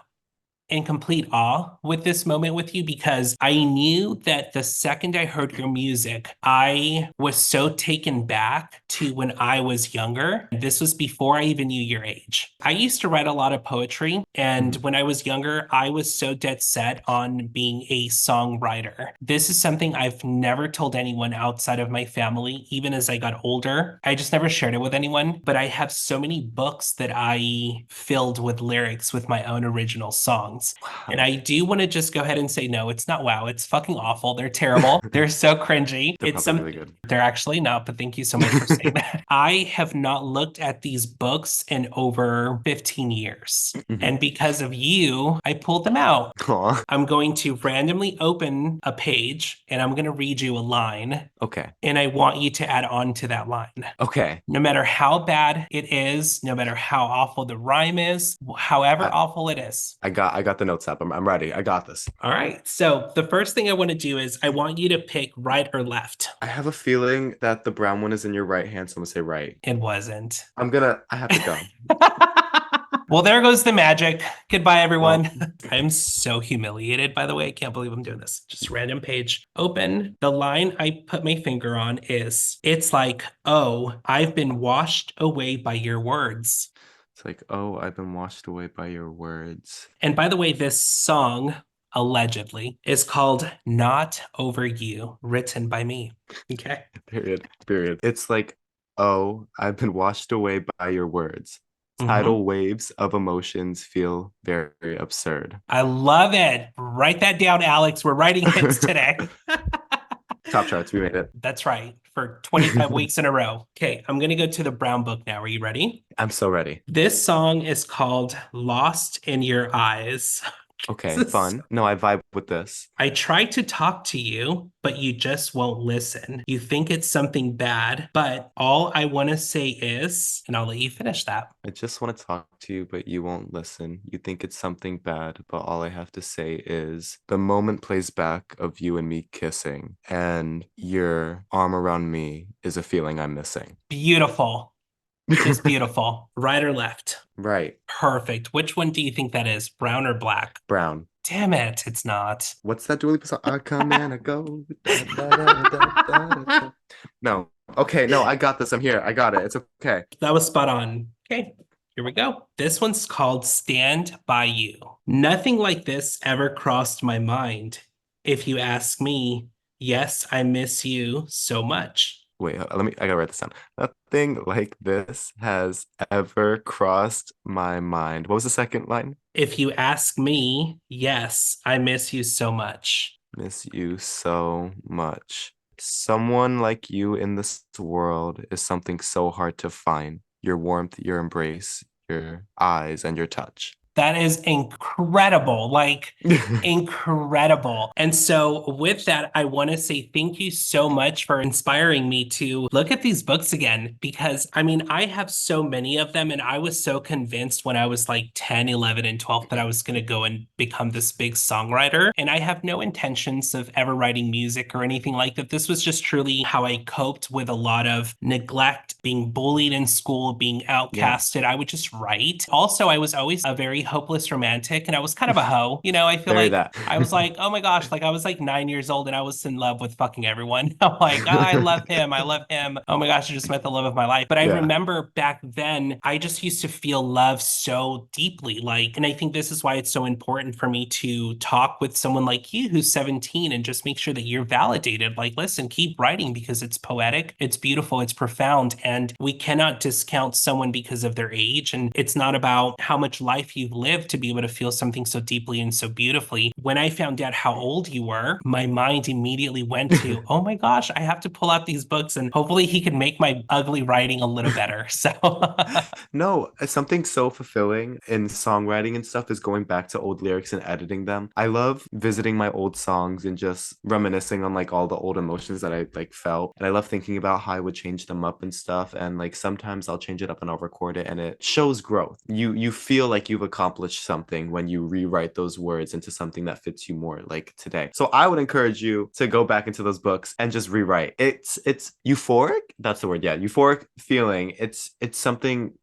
in complete awe with this moment with you because I knew that the second I heard your music, I was so taken back to when I was younger. This was before I even knew your age. I used to write a lot of poetry, and Mhm. when I was younger, I was so dead set on being a songwriter. This is something I've never told anyone outside of my family, even as I got older. I just never shared it with anyone, but I have so many books that I filled with lyrics with my own original songs. And Wow. I do want to just go ahead and say, no, it's not wow. It's fucking awful. They're terrible. They're so cringy. They're It's probably some, really good. they're actually not, but thank you so much for saying that. I have not looked at these books in over 15 years. Mhm. And because of you, I pulled them out. Aw. I'm going to randomly open a page and I'm going to read you a line. Okay. And I want you to add on to that line. Okay. No matter how bad it is, no matter how awful the rhyme is, however I, awful it is. I got the notes up. I'm ready. I got this. All right. So the first thing I want to do is I want you to pick right or left. I have a feeling that the brown one is in your right hand, so I'm gonna say right. It wasn't. I have to go. Well, there goes the magic. Goodbye, Well, everyone. I am so humiliated, by the way. I can't believe I'm doing this. Just random page open. The line I put my finger on is it's like, oh, I've been washed away by your words. it's like, oh, I've been washed away by your words. And by the way, this song allegedly is called Not Over You, written by me. Okay. Period. Period. It's like, oh, I've been washed away by your words. Mhm. Tidal waves of emotions feel very absurd. I love it. Write that down, Alex. We're writing hits today. Top charts, we made it. That's right. For 25 weeks in a row. Okay, I'm going to go to the brown book now. Are you ready? I'm so ready. This song is called Lost in Your Eyes. Okay, fun. No, I vibe with this. I try to talk to you, but you just won't listen. You think it's something bad, but all I want to say is, and I'll let you finish that. I just want to talk to you, but you won't listen. You think it's something bad, but all I have to say is the moment plays back of you and me kissing, and your arm around me is a feeling I'm missing. Beautiful. Just beautiful. Right or left? Right. Perfect. Which one do you think that is? Brown or black? Brown. Damn it, it's not. What's that Dua Lipa song? I come and I go. Da, da, da, da, da, da. No. Okay, no, I got this. I'm here. I got it. It's okay. That was spot on. Okay, here we go. This one's called Stand By You. Nothing like this ever crossed my mind. If you ask me, yes, I miss you so much. Wait, I gotta write this down. Nothing like this has ever crossed my mind. What was the second line? If you ask me, yes, I miss you so much. Miss you so much. Someone like you in this world is something so hard to find. Your warmth, your embrace, your eyes, and your touch. That is incredible. Like, incredible. And so, with that, I want to say thank you so much for inspiring me to look at these books again because I mean, I have so many of them, and I was so convinced when I was like 10, 11, and 12 that I was going to go and become this big songwriter. And I have no intentions of ever writing music or anything like that. This was just truly how I coped with a lot of neglect, being bullied in school, being outcasted. I would just write. Also, I was always a very hopeless romantic and I was kind of a hoe. You know, I feel Bury like that. I was like, oh my gosh, like I was like 9 years old and I was in love with fucking everyone. I'm like, oh, I love him. I love him. Oh my gosh, I just met the love of my life. But I Yeah. remember back then, I just used to feel love so deeply. Like, and I think this is why it's so important for me to talk with someone like you who's 17 and just make sure that you're validated. Like, listen, keep writing because it's poetic, it's beautiful, it's profound. And we cannot discount someone because of their age. And it's not about how much life you've you've lived to be able to feel something so deeply and so beautifully. When I found out how old you were, my mind immediately went to, oh my gosh, I have to pull out these books and hopefully he can make my ugly writing a little better. So No, something so fulfilling in songwriting and stuff is going back to old lyrics and editing them. I love visiting my old songs and just reminiscing on like all the old emotions that I like felt. And I love thinking about how I would change them up and stuff. And like sometimes I'll change it up and I'll record it and it shows growth. You feel like you've accomplished something when you rewrite those words into something that fits you more like today. So I would encourage you to go back into those books and just rewrite. It's euphoric. That's the word. Yeah, euphoric feeling. It's something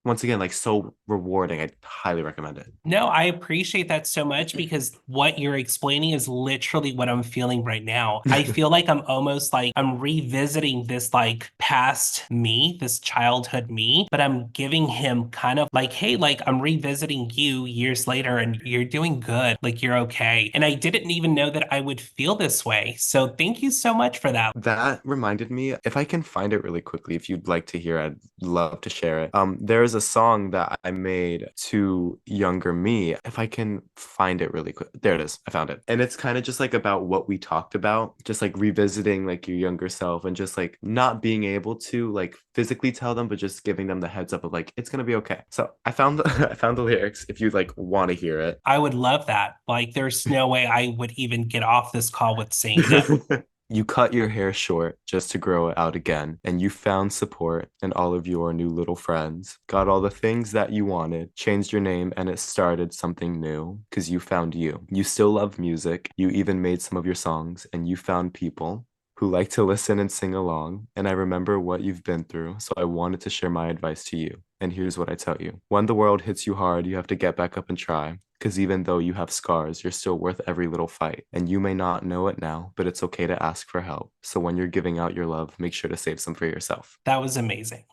once again, like so rewarding. I highly recommend it. no, I appreciate that so much because what you're explaining is literally what I'm feeling right now. I feel like I'm almost like I'm revisiting this like past me, this childhood me, but I'm giving him kind of like, hey, like I'm revisiting you years later and you're doing good. Like you're okay. And I didn't even know that I would feel this way. So thank you so much for that. That reminded me, if I can find it really quickly, if you'd like to hear, I'd love to share it. There's a song that I made to younger me. If I can find it really quick. There it is. I found it. And it's kind of just like about what we talked about, just like revisiting like your younger self and just like not being able to like physically tell them, but just giving them the heads up of like, it's gonna be okay. So I found I found the lyrics if you like want to hear it. I would love that. Like there's no way I would even get off this call with saying it. You cut your hair short just to grow it out again, and you found support in all of your new little friends. Got all the things that you wanted, changed your name, and it started something new because you found you. You still love music. You even made some of your songs, and you found people who like to listen and sing along. And I remember what you've been through, so I wanted to share my advice to you. And here's what I tell you. When the world hits you hard, you have to get back up and try. Because even though you have scars, you're still worth every little fight. And you may not know it now, but it's okay to ask for help. So when you're giving out your love, make sure to save some for yourself. That was amazing.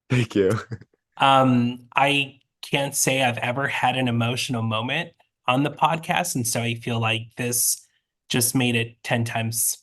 Thank you. I can't say I've ever had an emotional moment on the podcast. And so I feel like this just made it 10 times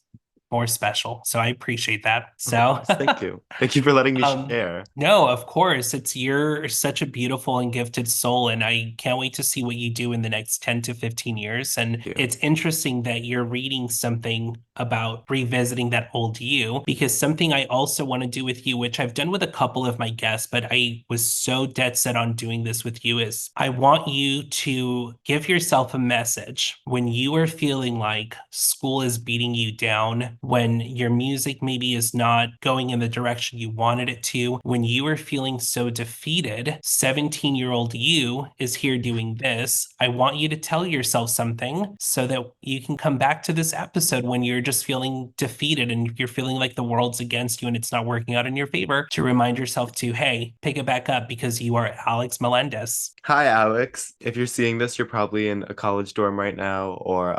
more special. So I appreciate that. Of So course. Thank you. Thank you for letting me Um, share. no, of course. You're such a beautiful and gifted soul, and I can't wait to see what you do in the next 10 to 15 years. And Thank you. it's interesting that you're reading something about revisiting that old you, because something I also want to do with you, which I've done with a couple of my guests, but I was so dead set on doing this with you, is I want you to give yourself a message when you are feeling like school is beating you down, when your music maybe is not going in the direction you wanted it to, when you are feeling so defeated. 17-year-old you is here doing this. I want you to tell yourself something so that you can come back to this episode when you're just feeling defeated and you're feeling like the world's against you and it's not working out in your favor, to remind yourself to, hey, pick it back up because you are Alex Melendez. Hi, Alex. If you're seeing this, you're probably in a college dorm right now, or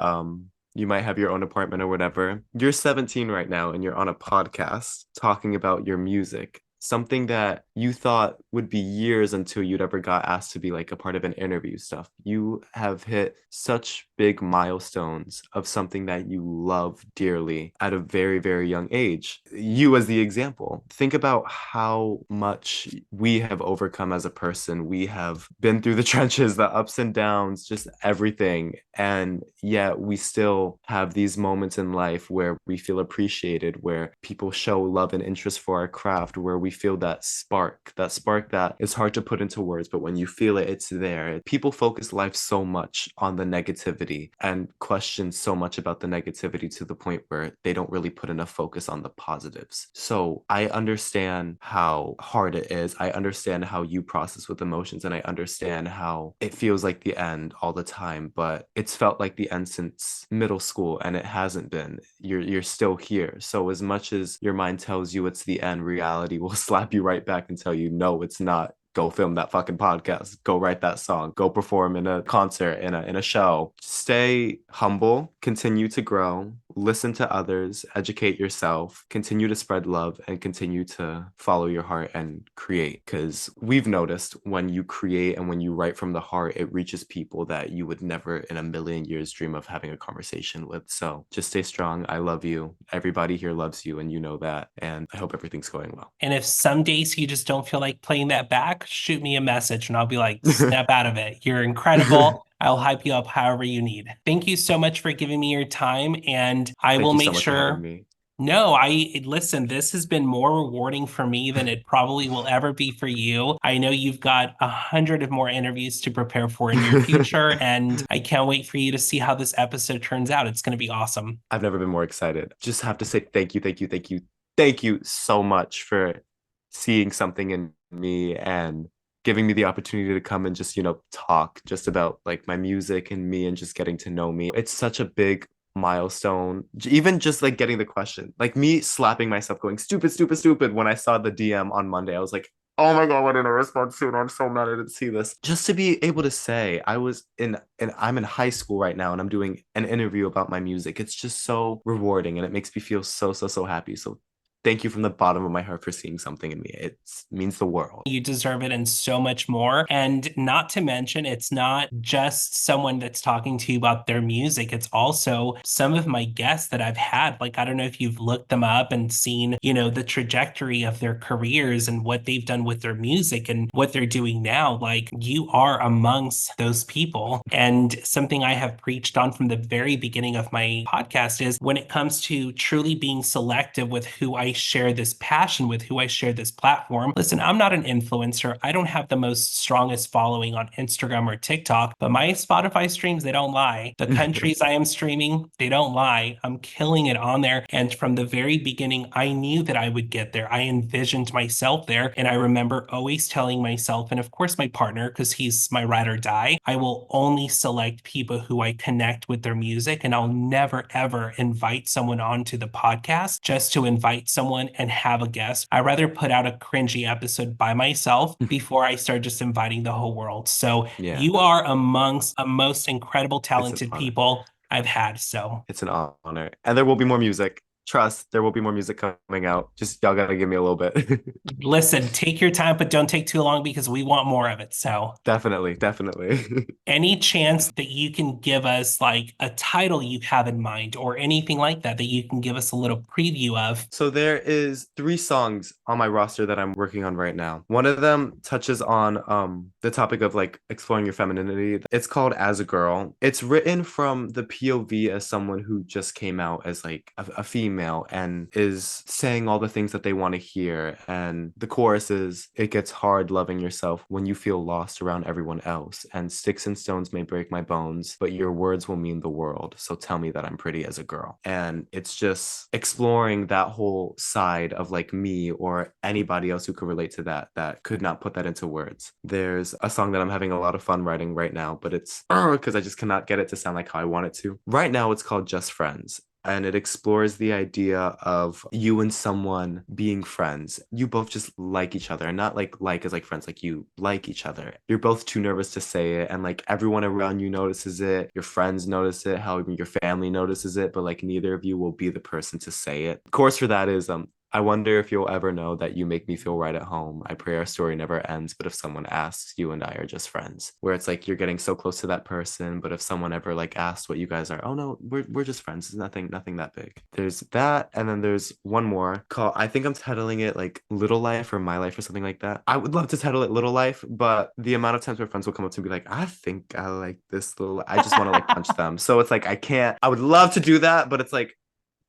you might have your own apartment or whatever. You're 17 right now and you're on a podcast talking about your music, something that you thought would be years until you'd ever got asked to be like a part of an interview stuff. You have hit such big milestones of something that you love dearly at a very, very young age. You as the example. Think about how much we have overcome as a person. We have been through the trenches, the ups and downs, just everything. And yet we still have these moments in life where we feel appreciated, where people show love and interest for our craft, where we feel that spark that is hard to put into words, but when you feel it, it's there. People focus life so much on the negativity and question so much about the negativity to the point where they don't really put enough focus on the positives. So I understand how hard it is. I understand how you process with emotions, and I understand how it feels like the end all the time, but it's felt like the end since middle school and it hasn't been. You're still here. So as much as your mind tells you it's the end, reality will slap you right back and tell you, no, it's not. Go film that fucking podcast. Go write that song. Go perform in a concert, in a show. Stay humble, continue to grow, listen to others, educate yourself, continue to spread love, and continue to follow your heart and create. Because we've noticed when you create and when you write from the heart, it reaches people that you would never in a million years dream of having a conversation with. So just stay strong. I love you. Everybody here loves you, and you know that. And I hope everything's going well. And if some days you just don't feel like playing that back, back, shoot me a message and I'll be like, snap out of it. You're incredible. I'll hype you up however you need. Thank you so much for giving me your time, and I will Thank you so make much for having sure. me. No, I listen, this has been more rewarding for me than it probably will ever be for you. I know you've got 100 of more interviews to prepare for in your future, and I can't wait for you to see how this episode turns out. It's going to be awesome. I've never been more excited. Just have to say thank you, thank you, thank you, thank you so much for seeing something in me and giving me the opportunity to come and just, talk just about like my music and me and just getting to know me. It's such a big milestone. Even just like getting the question, like me slapping myself going stupid, stupid, stupid when I saw the DM on Monday. I was like, oh my God, why didn't I respond soon? I'm so mad I didn't see this. Just to be able to say I was in and I'm in high school right now and I'm doing an interview about my music. It's just so rewarding and it makes me feel so, so, so happy. So thank you from the bottom of my heart for seeing something in me. It means the world. You deserve it and so much more. And not to mention, it's not just someone that's talking to you about their music. It's also some of my guests that I've had. Like, I don't know if you've looked them up and seen, the trajectory of their careers and what they've done with their music and what they're doing now. Like, you are amongst those people. And something I have preached on from the very beginning of my podcast is when it comes to truly being selective with who I share this passion with, who I share this platform. Listen, I'm not an influencer. I don't have the most strongest following on Instagram or TikTok, but my Spotify streams, they don't lie. The countries I am streaming, they don't lie. I'm killing it on there. And from the very beginning, I knew that I would get there. I envisioned myself there. And I remember always telling myself, and of course my partner, because he's my ride or die, I will only select people who I connect with their music. And I'll never, ever invite someone onto the podcast just to invite someone and have a guest. I rather put out a cringy episode by myself before I start just inviting the whole world. So Yeah, you are amongst the most incredible, it's an talented honor. people I've had. So It's an honor. And there will be more music. Trust, there will be more music coming out. Just y'all gotta give me a little bit. listen, take your time, but don't take too long because we want more of it. So Definitely, definitely. any chance that you can give us like a title you have in mind or anything like that you can give us a little preview of? So there is 3 songs on my roster that I'm working on right now. One of them touches on the topic of like exploring your femininity. It's called As a Girl. It's written from the POV as someone who just came out as like a female and is saying all the things that they want to hear. And the chorus is, it gets hard loving yourself when you feel lost around everyone else. And sticks and stones may break my bones, but your words will mean the world. So tell me that I'm pretty as a girl. And it's just exploring that whole side of like me or anybody else who could relate to that could not put that into words. There's a song that I'm having a lot of fun writing right now, but it's because I just cannot get it to sound like how I want it to. Right now, it's called Just Friends. And it explores the idea of you and someone being friends. You both just like each other, and not like as like friends, like you like each other. You're both too nervous to say it, and like everyone around you notices it. Your friends notice it, how even your family notices it, but like neither of you will be the person to say it. Of course, for that is I wonder if you'll ever know that you make me feel right at home. I pray our story never ends, but if someone asks, you and I are just friends. Where it's like you're getting so close to that person, but if someone ever like asks what you guys are, oh no, we're just friends. It's nothing that big. There's that, and then there's one more called, I think I'm titling it like Little Life or My Life or something like that. I would love to title it Little Life, but the amount of times my friends will come up to me like, I think I like this little, I just want to like punch them. So it's like I can't. I would love to do that, but it's like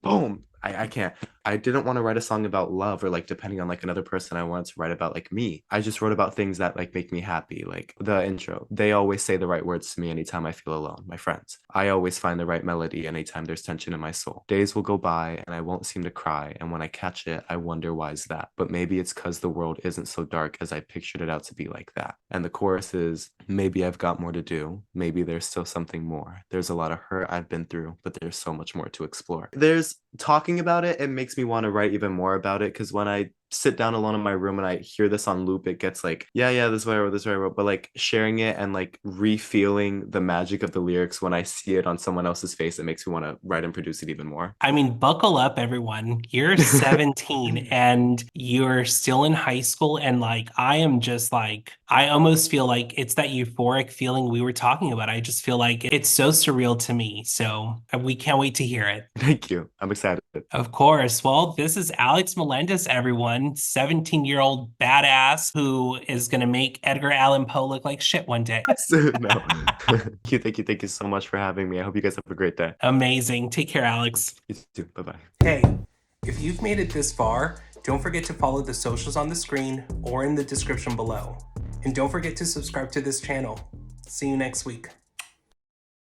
boom. I can't. I didn't want to write a song about love or like depending on like another person. I wanted to write about like me. I just wrote about things that like make me happy. Like the intro. They always say the right words to me anytime I feel alone. My friends. I always find the right melody anytime there's tension in my soul. Days will go by and I won't seem to cry. And when I catch it, I wonder why is that. But maybe it's because the world isn't so dark as I pictured it out to be like that. And the chorus is, maybe I've got more to do. Maybe there's still something more. There's a lot of hurt I've been through, but there's so much more to explore. There's talking about it makes me want to write even more about it because when I sit down alone in my room and I hear this on loop, it gets like, yeah, this is what I wrote, this is what I wrote. But like sharing it and like re-feeling the magic of the lyrics when I see it on someone else's face, it makes me want to write and produce it even more. I mean, buckle up, everyone. You're 17 and you're still in high school. And like, I am just like, I almost feel like it's that euphoric feeling we were talking about. I just feel like it's so surreal to me. So we can't wait to hear it. Thank you. I'm excited. Of course. Well, this is Alex Melendez, everyone. fun 17-year-old badass who is going to make Edgar Allan Poe look like shit one day. No. Thank you so much for having me. I hope you guys have a great day. Amazing. Take care, Alex. You too. Bye-bye. Hey, if you've made it this far, don't forget to follow the socials on the screen or in the description below. And don't forget to subscribe to this channel. See you next week.